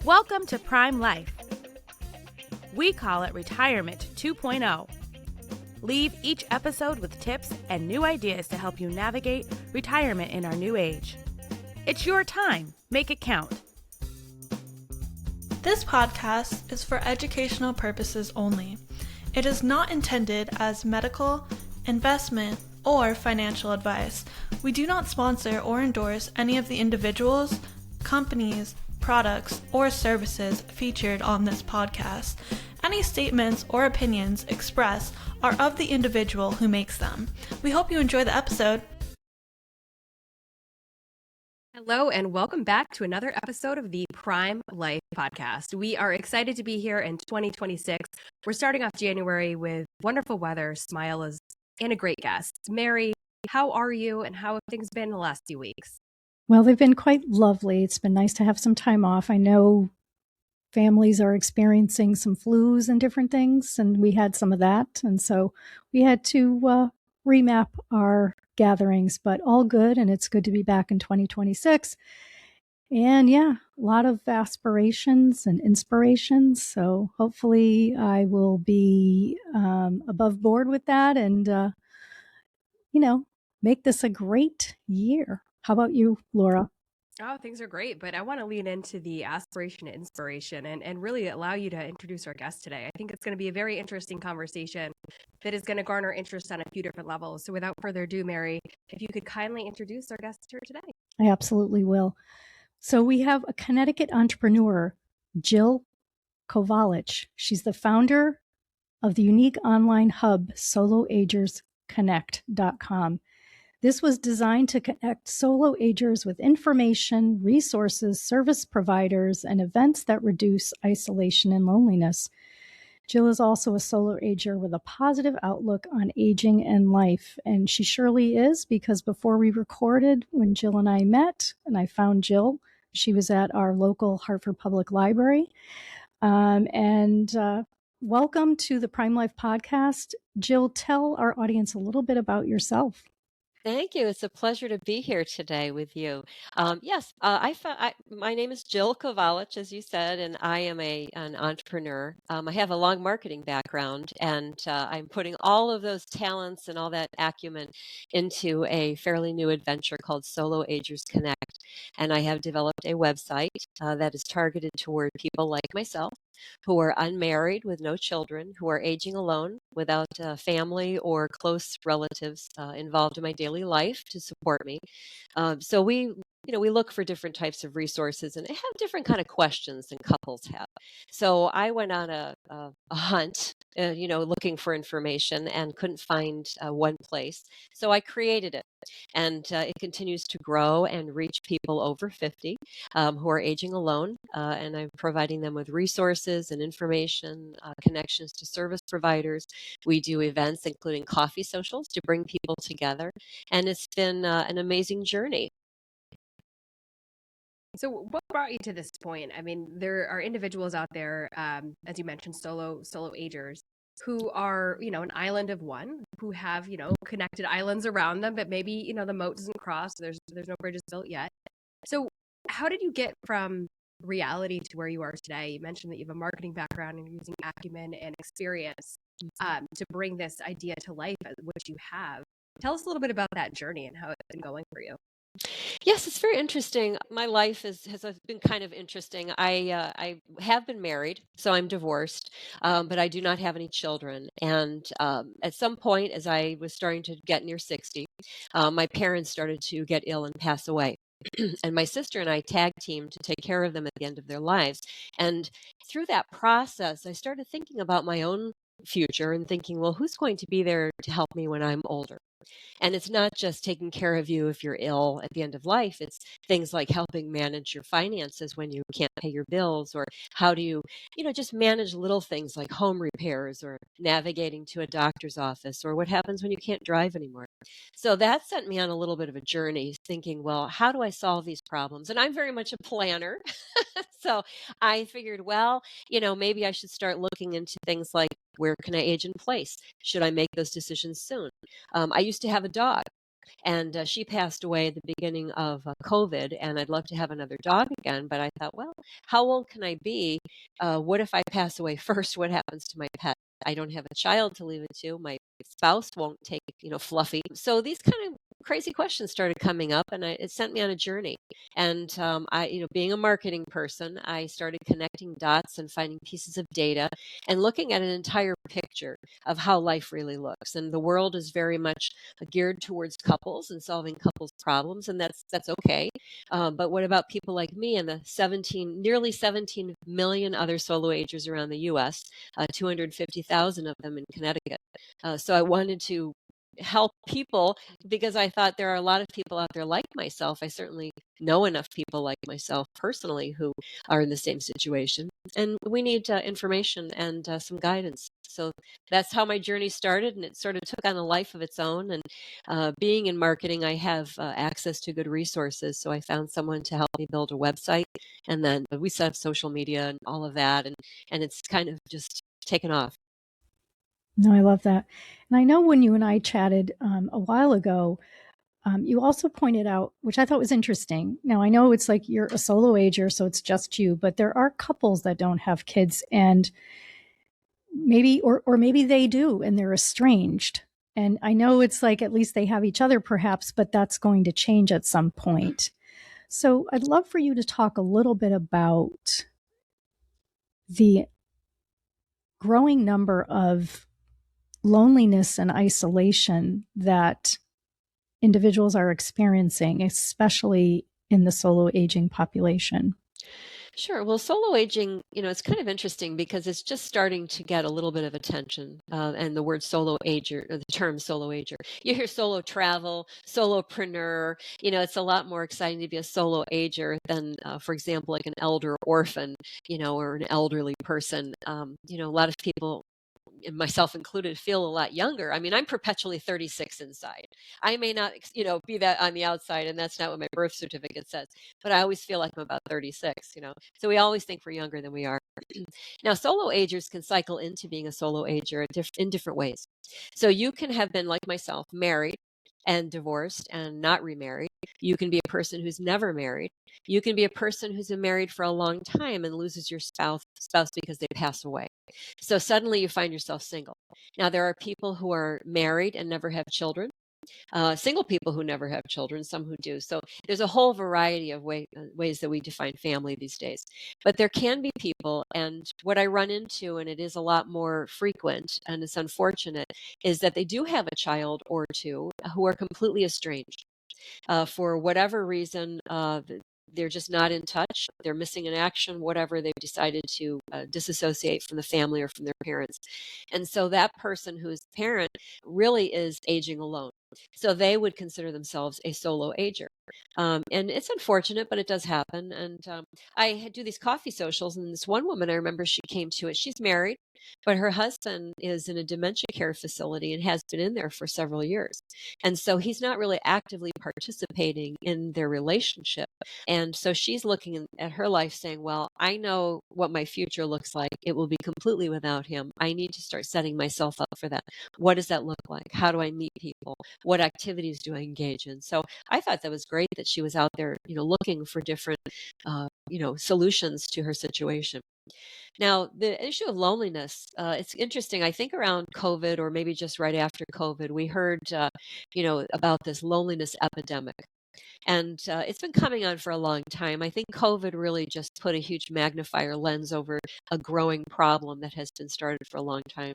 Welcome to Prime Life. We call it Retirement 2.0. Leave each episode with tips and new ideas to help you navigate retirement in our new age. It's your time. Make it count. This podcast is for educational purposes only. It is not intended as medical, investment, or financial advice. We do not sponsor or endorse any of the individuals, companies, products, or services featured on this podcast. Any statements or opinions expressed are of the individual who makes them. We hope you enjoy the episode. Hello, and welcome back to another episode of the Prime Life podcast. We are excited to be here in 2026. We're starting off January with wonderful weather, smiles, and a great guest. Mary, how are you, and how have things been the last few weeks? Well, they've been quite lovely. It's been nice to have some time off. I know families are experiencing some flus and different things, and we had some of that. And so we had to remap our gatherings, but all good. And it's good to be back in 2026. And yeah, a lot of aspirations and inspirations. So hopefully I will be above board with that and, make this a great year. How about you, Laura? Oh, things are great, but I want to lean into the aspiration and inspiration and really allow you to introduce our guest today. I think it's going to be a very interesting conversation that is going to garner interest on a few different levels. So without further ado, Mary, if you could kindly introduce our guest here today. I absolutely will. So we have a Connecticut entrepreneur, Jill Kovalich. She's the founder of the unique online hub, soloagersconnect.com. This was designed to connect solo agers with information, resources, service providers, and events that reduce isolation and loneliness. Jill is also a solo ager with a positive outlook on aging and life, and she surely is, because before we recorded, when Jill and I met, and I found Jill, she was at our local Hartford Public Library. Welcome to the Prime Life podcast. Jill, tell our audience a little bit about yourself. Thank you. It's a pleasure to be here today with you. My name is Jill Kovalich, as you said, and I am an entrepreneur. I have a long marketing background, and I'm putting all of those talents and all that acumen into a fairly new adventure called Solo Agers Connect. And I have developed a website that is targeted toward people like myself, who are unmarried with no children, who are aging alone without family or close relatives involved in my daily life to support me. So we look for different types of resources and have different kind of questions than couples have. So I went on a hunt, looking for information and couldn't find one place. So I created it. And it continues to grow and reach people over 50 who are aging alone. And I'm providing them with resources and information, connections to service providers. We do events, including coffee socials, to bring people together. And it's been an amazing journey. So what brought you to this point? I mean, there are individuals out there, as you mentioned, solo agers, who are, an island of one, who have, connected islands around them, but maybe, the moat doesn't cross. There's no bridges built yet. So how did you get from reality to where you are today? You mentioned that you have a marketing background and you're using acumen and experience to bring this idea to life, which you have. Tell us a little bit about that journey and how it's been going for you. Yes, it's very interesting. My life has been kind of interesting. I have been married, so I'm divorced, but I do not have any children. And at some point, as I was starting to get near 60, my parents started to get ill and pass away. And my sister and I tag teamed to take care of them at the end of their lives. And through that process, I started thinking about my own future and thinking, well, who's going to be there to help me when I'm older? And it's not just taking care of you if you're ill at the end of life. It's things like helping manage your finances when you can't pay your bills, or how do you, just manage little things like home repairs or navigating to a doctor's office, or what happens when you can't drive anymore. So that sent me on a little bit of a journey thinking, well, how do I solve these problems? And I'm very much a planner. So I figured, well, maybe I should start looking into things like, where can I age in place? Should I make those decisions soon? I used to have a dog. And she passed away at the beginning of COVID, and I'd love to have another dog again. But I thought, well, how old can I be? What if I pass away first? What happens to my pet? I don't have a child to leave it to. My spouse won't take, Fluffy. So these kind of crazy questions started coming up, and it sent me on a journey. And being a marketing person, I started connecting dots and finding pieces of data and looking at an entire picture of how life really looks. And the world is very much geared towards couples and solving couples problems, and that's okay. But what about people like me and the nearly 17 million other solo agers around the U.S., 250,000 of them in Connecticut? So I wanted to help people because I thought there are a lot of people out there like myself. I certainly know enough people like myself personally who are in the same situation, and we need information and some guidance. So that's how my journey started, and it sort of took on a life of its own. And being in marketing, I have access to good resources, so I found someone to help me build a website, and then we set up social media and all of that, and it's kind of just taken off. No, I love that. And I know when you and I chatted a while ago, you also pointed out, which I thought was interesting. Now, I know it's like you're a solo ager, so it's just you, but there are couples that don't have kids, and maybe they do and they're estranged. And I know it's like at least they have each other perhaps, but that's going to change at some point. So I'd love for you to talk a little bit about the growing number of loneliness and isolation that individuals are experiencing, especially in the solo aging population. Sure. Well, solo aging, it's kind of interesting because it's just starting to get a little bit of attention. And the word solo ager, or the term solo ager, you hear solo travel, solopreneur. It's a lot more exciting to be a solo ager than, for example, like an elder orphan, or an elderly person. A lot of people, and myself included, feel a lot younger. I mean, I'm perpetually 36 inside. I may not, be that on the outside, and that's not what my birth certificate says, but I always feel like I'm about 36. So we always think we're younger than we are. Now, solo agers can cycle into being a solo ager in different ways. So you can have been, like myself, married and divorced and not remarried. You can be a person who's never married. You can be a person who's been married for a long time and loses your spouse because they pass away. So suddenly you find yourself single. Now, there are people who are married and never have children, single people who never have children, some who do. So there's a whole variety of ways that we define family these days. But there can be people, and what I run into, and it is a lot more frequent, and it's unfortunate, is that they do have a child or two who are completely estranged. For whatever reason, they're just not in touch. They're missing in action, whatever. They've decided to disassociate from the family or from their parents. And so that person who is the parent really is aging alone. So they would consider themselves a solo ager. And it's unfortunate, but it does happen. And I do these coffee socials, and this one woman, I remember she came to it. She's married, but her husband is in a dementia care facility and has been in there for several years. And so he's not really actively participating in their relationship. And so she's looking at her life saying, well, I know what my future looks like. It will be completely without him. I need to start setting myself up for that. What does that look like? How do I meet people? What activities do I engage in? So I thought that was great that she was out there, looking for different, solutions to her situation. Now, the issue of loneliness, it's interesting. I think around COVID, or maybe just right after COVID, we heard, about this loneliness epidemic. And it's been coming on for a long time. I think COVID really just put a huge magnifier lens over a growing problem that has been started for a long time.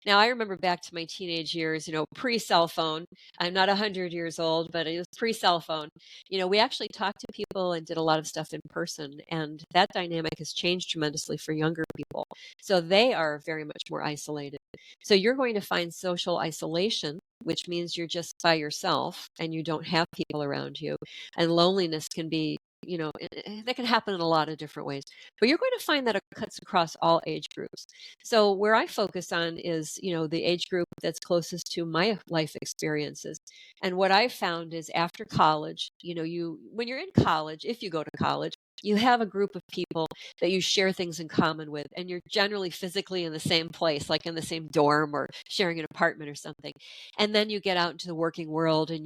Now, I remember back to my teenage years, pre-cell phone. I'm not 100 years old, but it was pre-cell phone. We actually talked to people and did a lot of stuff in person, and that dynamic has changed tremendously for younger people. So they are very much more isolated. So you're going to find social isolation, which means you're just by yourself and you don't have people around you. And loneliness can be, that can happen in a lot of different ways. But you're going to find that it cuts across all age groups. So where I focus on is, the age group that's closest to my life experiences. And what I've found is after college, when you're in college, if you go to college, You have a group of people that you share things in common with, and you're generally physically in the same place, like in the same dorm or sharing an apartment or something. And then you get out into the working world, and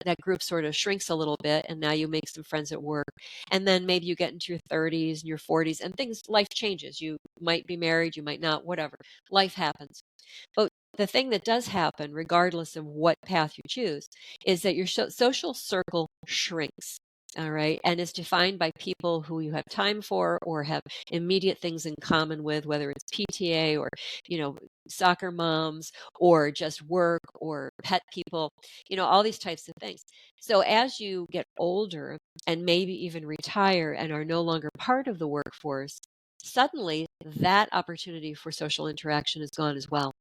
that group sort of shrinks a little bit, and now you make some friends at work. And then maybe you get into your 30s and your 40s, and life changes. You might be married, you might not, whatever. Life happens. But the thing that does happen, regardless of what path you choose, is that your social circle shrinks. All right. And is defined by people who you have time for or have immediate things in common with, whether it's PTA or, soccer moms or just work or pet people, all these types of things. So as you get older and maybe even retire and are no longer part of the workforce, suddenly that opportunity for social interaction is gone as well.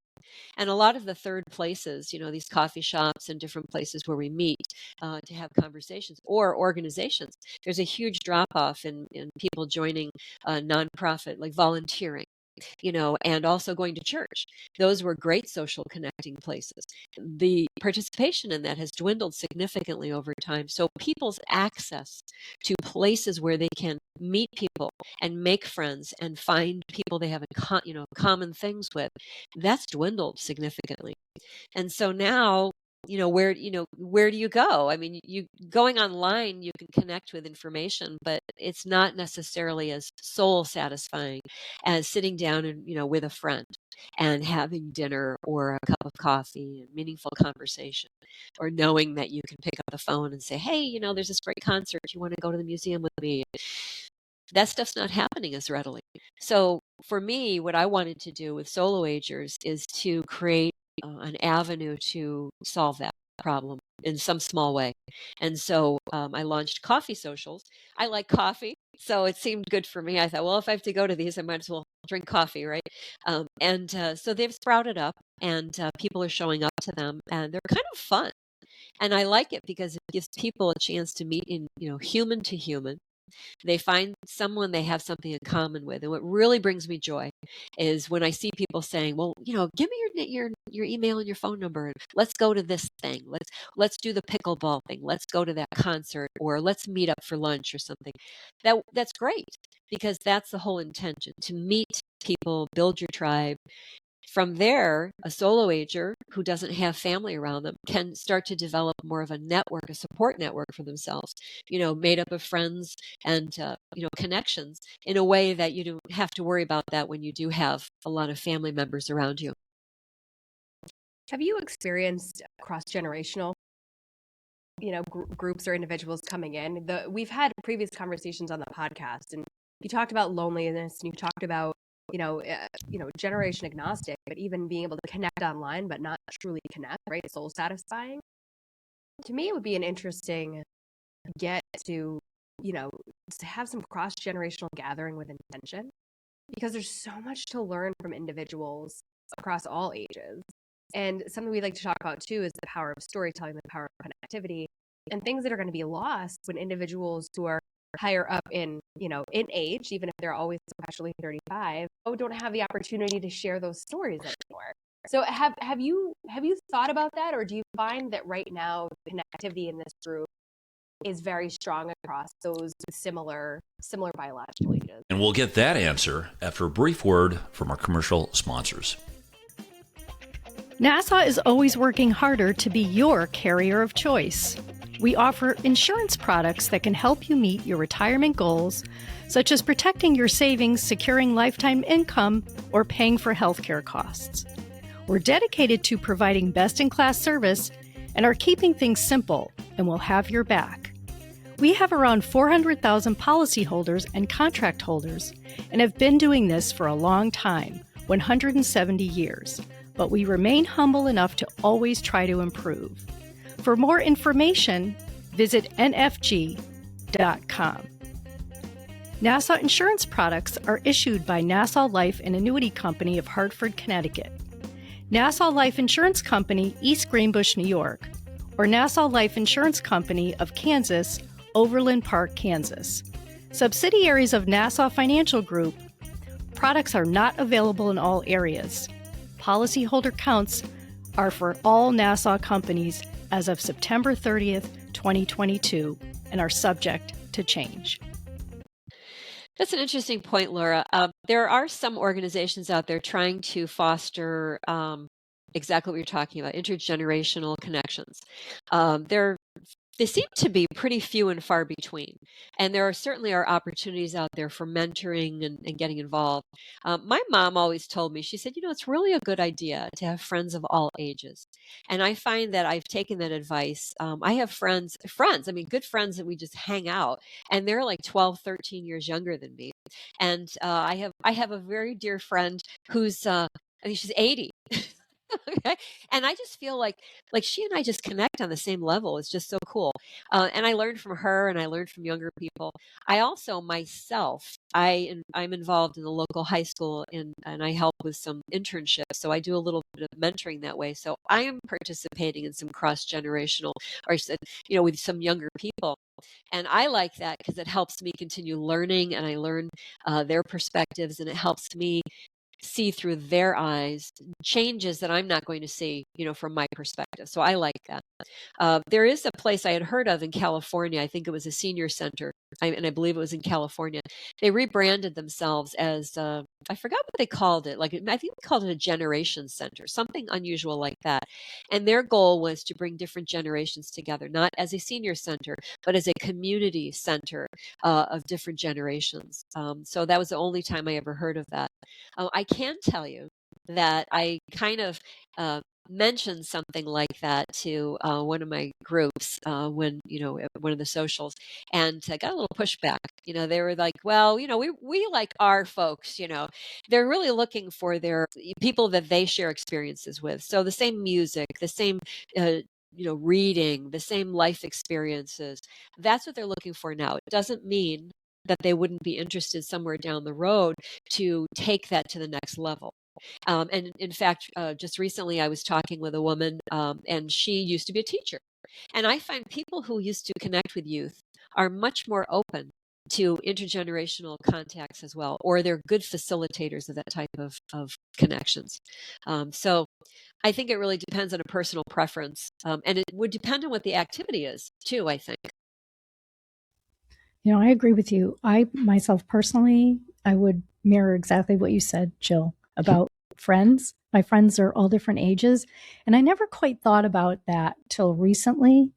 And a lot of the third places, these coffee shops and different places where we meet to have conversations, or organizations, there's a huge drop off in people joining a nonprofit, like volunteering, and also going to church. Those were great social connecting places. The participation in that has dwindled significantly over time. So people's access to places where they can meet people and make friends and find people they have common things with, that's dwindled significantly. And so now, where do you go? I mean, you going online, you can connect with information, but it's not necessarily as soul satisfying as sitting down and, with a friend and having dinner or a cup of coffee and meaningful conversation, or knowing that you can pick up the phone and say, hey, there's this great concert. You want to go to the museum with me? That stuff's not happening as readily. So for me, what I wanted to do with Solo Agers is to create an avenue to solve that problem in some small way. And so I launched coffee socials. I like coffee, so it seemed good for me. I thought, well, if I have to go to these, I might as well drink coffee, right? So they've sprouted up, and people are showing up to them, and they're kind of fun. And I like it because it gives people a chance to meet in, human to human. They find someone they have something in common with. And what really brings me joy is when I see people saying, well, give me your email and your phone number, and let's go to this thing. Let's do the pickleball thing. Let's go to that concert, or let's meet up for lunch or something. That's great, because that's the whole intention, to meet people, build your tribe. From there, a solo ager who doesn't have family around them can start to develop more of a network, a support network for themselves, made up of friends and, connections, in a way that you don't have to worry about that when you do have a lot of family members around you. Have you experienced cross-generational, groups or individuals coming in? We've had previous conversations on the podcast, and you talked about loneliness, and you talked about generation agnostic, but even being able to connect online, but not truly connect, right? Soul satisfying. To me, it would be an interesting get to, to have some cross-generational gathering with intention, because there's so much to learn from individuals across all ages. And something we like to talk about too is the power of storytelling, the power of connectivity, and things that are going to be lost when individuals who are higher up in age, even if they're always especially 35, don't have the opportunity to share those stories anymore. So have you thought about that, or do you find that right now the connectivity in this group is very strong across those similar biological ages? And we'll get that answer after a brief word from our commercial sponsors. NASA is always working harder to be your carrier of choice. We offer insurance products that can help you meet your retirement goals, such as protecting your savings, securing lifetime income, or paying for healthcare costs. We're dedicated to providing best-in-class service and are keeping things simple, and we'll have your back. We have around 400,000 policyholders and contract holders and have been doing this for a long time, 170 years, but we remain humble enough to always try to improve. For more information, visit nfg.com. Nassau insurance products are issued by Nassau Life and Annuity Company of Hartford, Connecticut, Nassau Life Insurance Company, East Greenbush, New York, or Nassau Life Insurance Company of Kansas, Overland Park, Kansas. Subsidiaries of Nassau Financial Group. Products are not available in all areas. Policyholder counts are for all Nassau companies as of September 30th, 2022, and are subject to change. That's an interesting point, Laura. There are some organizations out there trying to foster exactly what you're talking about, intergenerational connections. They're They seem to be pretty few and far between. And there are certainly are opportunities out there for mentoring and getting involved. My mom always told me, she said, it's really a good idea to have friends of all ages. And I find that I've taken that advice. I have friends, I mean, good friends that we just hang out, and they're like 12, 13 years younger than me. And I have a very dear friend who's, I think she's 80. Okay. And I just feel like she and I just connect on the same level. It's just so cool. And I learned from her, and I learned from younger people. I also myself, I'm involved in the local high school, and I help with some internships. So I do a little bit of mentoring that way. So I am participating in some cross generational, or with some younger people. And I like that because it helps me continue learning, and I learn their perspectives, and it helps me see through their eyes changes that I'm not going to see, from my perspective. So I like that. There is a place I had heard of in California. I think it was a senior center, and I believe it was in California. They rebranded themselves as I forgot what they called it. I think they called it a generation center, something unusual like that. And their goal was to bring different generations together, not as a senior center, but as a community center of different generations. So that was the only time I ever heard of that. I can tell you that I kind of mentioned something like that to one of my groups when, at one of the socials, and I got a little pushback. They were like, well, we like our folks, they're really looking for their people that they share experiences with. So the same music, the same, reading, the same life experiences. That's what they're looking for now. It doesn't mean that they wouldn't be interested somewhere down the road to take that to the next level. And in fact, just recently I was talking with a woman, and she used to be a teacher. And I find people who used to connect with youth are much more open to intergenerational contacts as well, or they're good facilitators of that type of connections. So I think it really depends on a personal preference. And it would depend on what the activity is, too, I think. I agree with you. I myself personally, I would mirror exactly what you said, Jill, about friends. My friends are all different ages. And I never quite thought about that till recently.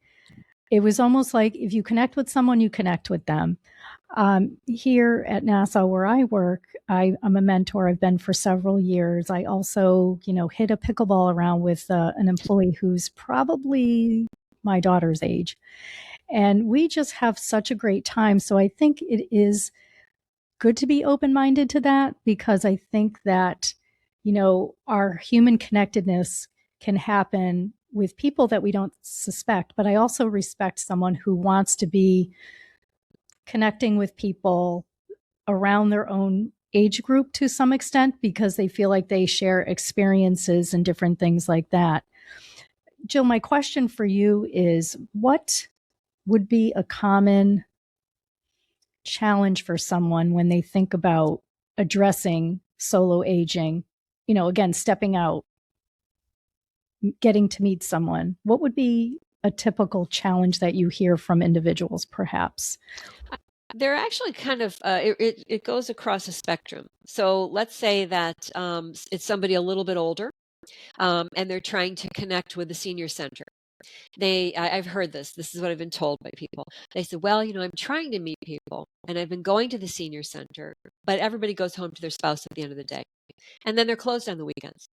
It was almost like if you connect with someone, you connect with them. Here at NASA, where I work, I'm a mentor. I've been for several years. I also, hit a pickleball around with an employee who's probably my daughter's age. And we just have such a great time. So I think it is good to be open minded to that, because I think that, our human connectedness can happen with people that we don't suspect. But I also respect someone who wants to be connecting with people around their own age group to some extent, because they feel like they share experiences and different things like that. Jill, my question for you is, what would be a common challenge for someone when they think about addressing solo aging? Again, stepping out, getting to meet someone. What would be a typical challenge that you hear from individuals, perhaps? They're actually kind of, it goes across a spectrum. So let's say that it's somebody a little bit older, and they're trying to connect with the senior center. I've heard this. This is what I've been told by people. They said, well, I'm trying to meet people, and I've been going to the senior center, but everybody goes home to their spouse at the end of the day. And then they're closed on the weekends.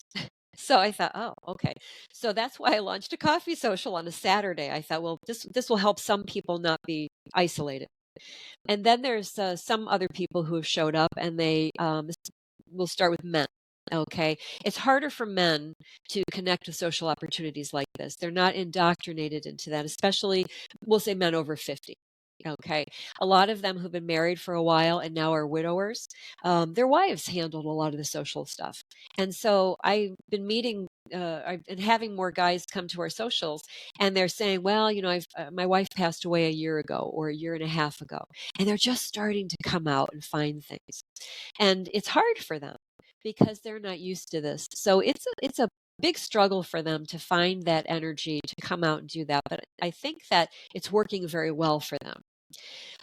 So I thought, oh, okay. So that's why I launched a coffee social on a Saturday. I thought, well, this will help some people not be isolated. And then there's some other people who have showed up, and they will start with men. Okay. It's harder for men to connect with social opportunities like this. They're not indoctrinated into that, especially, we'll say, men over 50. Okay. A lot of them who've been married for a while and now are widowers, their wives handled a lot of the social stuff. And so I've been having more guys come to our socials, and they're saying, well, my wife passed away a year ago or a year and a half ago, and they're just starting to come out and find things. And it's hard for them because they're not used to this. So it's a big struggle for them to find that energy to come out and do that. But I think that it's working very well for them.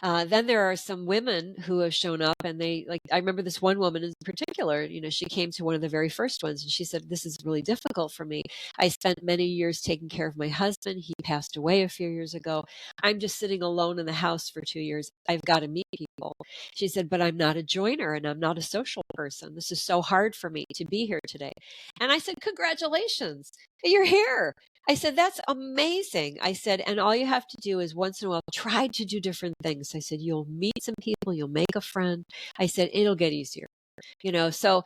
Then there are some women who have shown up, and I remember this one woman in particular, she came to one of the very first ones, and she said, "This is really difficult for me. I spent many years taking care of my husband. He passed away a few years ago. I'm just sitting alone in the house for 2 years. I've got to meet people." She said, "But I'm not a joiner and I'm not a social person. This is so hard for me to be here today." And I said, "Congratulations. You're here." I said, "That's amazing." I said, "And all you have to do is once in a while try to do different things." I said, "You'll meet some people, you'll make a friend." I said, "It'll get easier." So,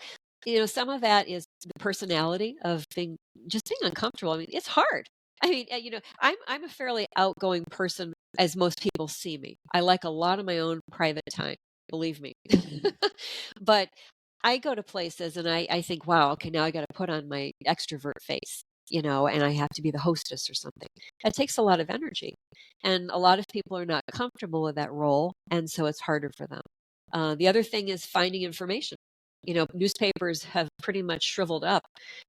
some of that is the personality of being uncomfortable. I mean, it's hard. I mean, I'm a fairly outgoing person as most people see me. I like a lot of my own private time, believe me. But I go to places and I think, wow, okay, now I got to put on my extrovert face, and I have to be the hostess or something. That takes a lot of energy. And a lot of people are not comfortable with that role. And so it's harder for them. The other thing is finding information. Newspapers have pretty much shriveled up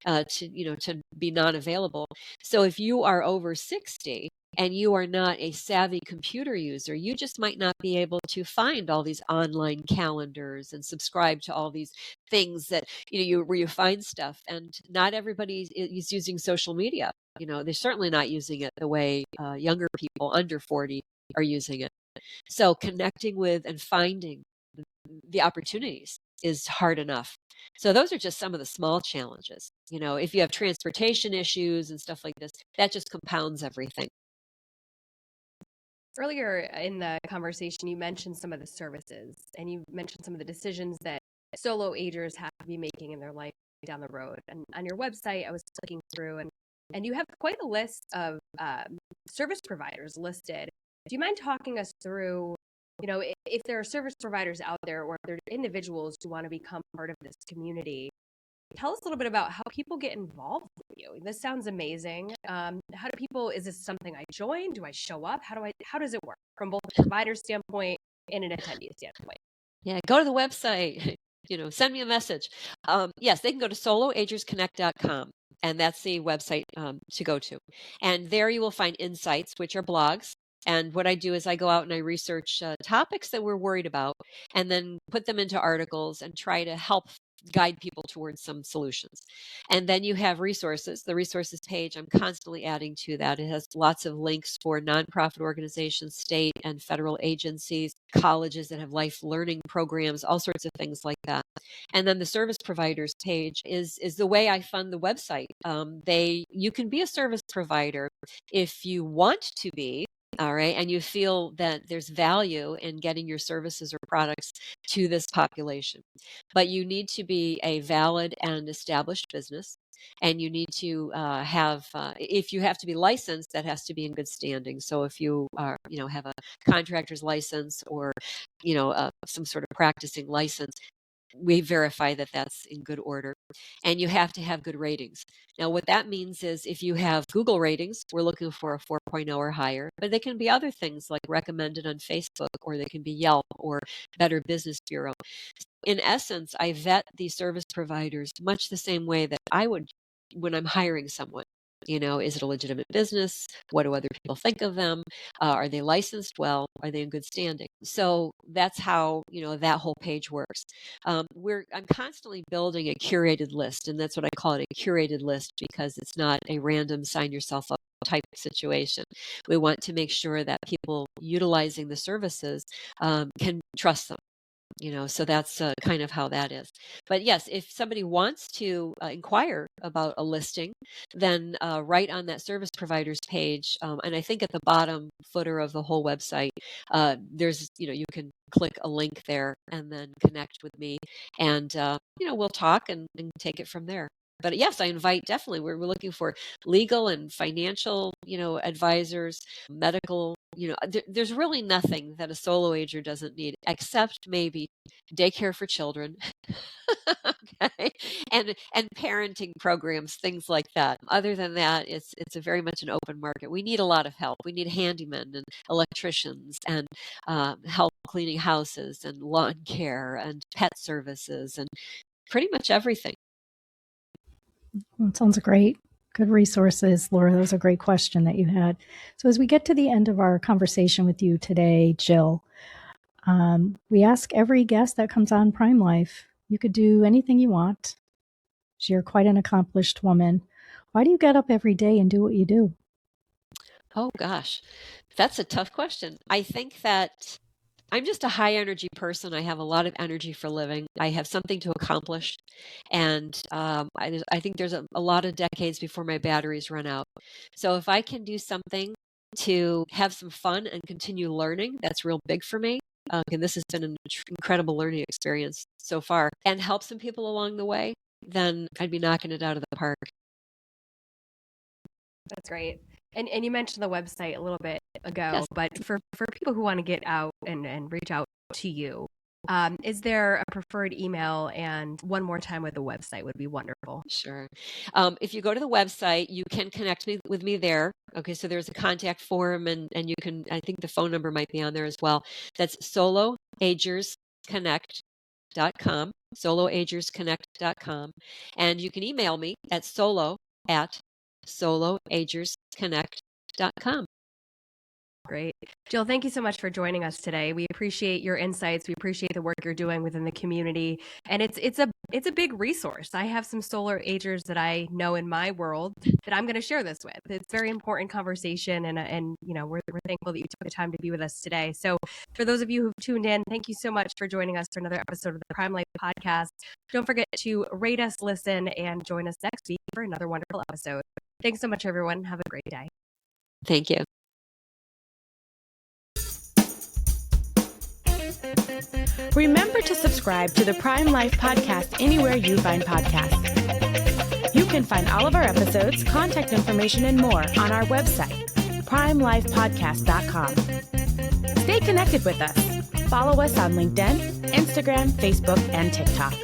to be non-available. So if you are over 60 and you are not a savvy computer user, you just might not be able to find all these online calendars and subscribe to all these things that where you find stuff. And not everybody is using social media. They're certainly not using it the way younger people under 40 are using it. So connecting with and finding the opportunities is hard enough. So those are just some of the small challenges. If you have transportation issues and stuff like this, that just compounds everything. Earlier in the conversation, you mentioned some of the services and you mentioned some of the decisions that solo agers have to be making in their life down the road. And on your website, I was looking through and you have quite a list of service providers listed. Do you mind talking us through, if there are service providers out there or if there are individuals who want to become part of this community? Tell us a little bit about how people get involved with you. This sounds amazing. Is this something I join? Do I show up? How does it work from both a provider standpoint and an attendee standpoint? Yeah, go to the website, send me a message. Yes, they can go to soloagersconnect.com. And that's the website to go to. And there you will find insights, which are blogs. And what I do is I go out and I research topics that we're worried about and then put them into articles and try to help guide people towards some solutions. And then you have resources. The resources page, I'm constantly adding to that. It has lots of links for nonprofit organizations, state and federal agencies, colleges that have life learning programs, all sorts of things like that. And then the service providers page is the way I fund the website. You can be a service provider if you want to be. All right. And you feel that there's value in getting your services or products to this population. But you need to be a valid and established business. And you need to if you have to be licensed, that has to be in good standing. So if you are, have a contractor's license or, some sort of practicing license, we verify that that's in good order. And you have to have good ratings. Now, what that means is if you have Google ratings, we're looking for a 4.0 or higher, but they can be other things like recommended on Facebook, or they can be Yelp or Better Business Bureau. In essence, I vet these service providers much the same way that I would when I'm hiring someone. Is it a legitimate business? What do other people think of them? Are they licensed well? Are they in good standing? So that's how, that whole page works. I'm constantly building a curated list, and that's what I call it, a curated list, because it's not a random sign yourself up type situation. We want to make sure that people utilizing the services can trust them. So that's kind of how that is. But yes, if somebody wants to inquire about a listing, then right on that service providers page, and I think at the bottom footer of the whole website, there's, you can click a link there and then connect with me, and we'll talk and take it from there. But yes, I invite definitely. We're looking for legal and financial, advisors, medical. There's really nothing that a solo ager doesn't need, except maybe daycare for children, okay, and parenting programs, things like that. Other than that, it's a very much an open market. We need a lot of help. We need handymen and electricians and help cleaning houses and lawn care and pet services and pretty much everything. Well, it sounds great. Good resources, Laura. That was a great question that you had. So as we get to the end of our conversation with you today, Jill, we ask every guest that comes on Prime Life, you could do anything you want. You're quite an accomplished woman. Why do you get up every day and do what you do? Oh gosh, that's a tough question. I think that I'm just a high energy person. I have a lot of energy for living. I have something to accomplish. And I think there's a lot of decades before my batteries run out. So if I can do something to have some fun and continue learning, that's real big for me. And this has been an incredible learning experience so far, and help some people along the way, then I'd be knocking it out of the park. That's great. And you mentioned the website a little bit ago, Yes. but for people who want to get out and reach out to you, is there a preferred email? And one more time with the website would be wonderful. Sure. If you go to the website, you can connect with me there. Okay, so there's a contact form, and you can, I think the phone number might be on there as well. That's soloagersconnect.com, soloagersconnect.com. And you can email me at soloagersconnect.com. Great. Jill, thank you so much for joining us today. We appreciate your insights. We appreciate the work you're doing within the community. And it's a big resource. I have some solar agers that I know in my world that I'm going to share this with. It's a very important conversation, and you know, we're thankful that you took the time to be with us today. So for those of you who've tuned in, thank you so much for joining us for another episode of the Prime Life podcast. Don't forget to rate us, listen, and join us next week for another wonderful episode. Thanks so much, everyone. Have a great day. Thank you. Remember to subscribe to the Prime Life podcast anywhere you find podcasts. You can find all of our episodes, contact information, and more on our website, primelifepodcast.com. Stay connected with us. Follow us on LinkedIn, Instagram, Facebook, and TikTok.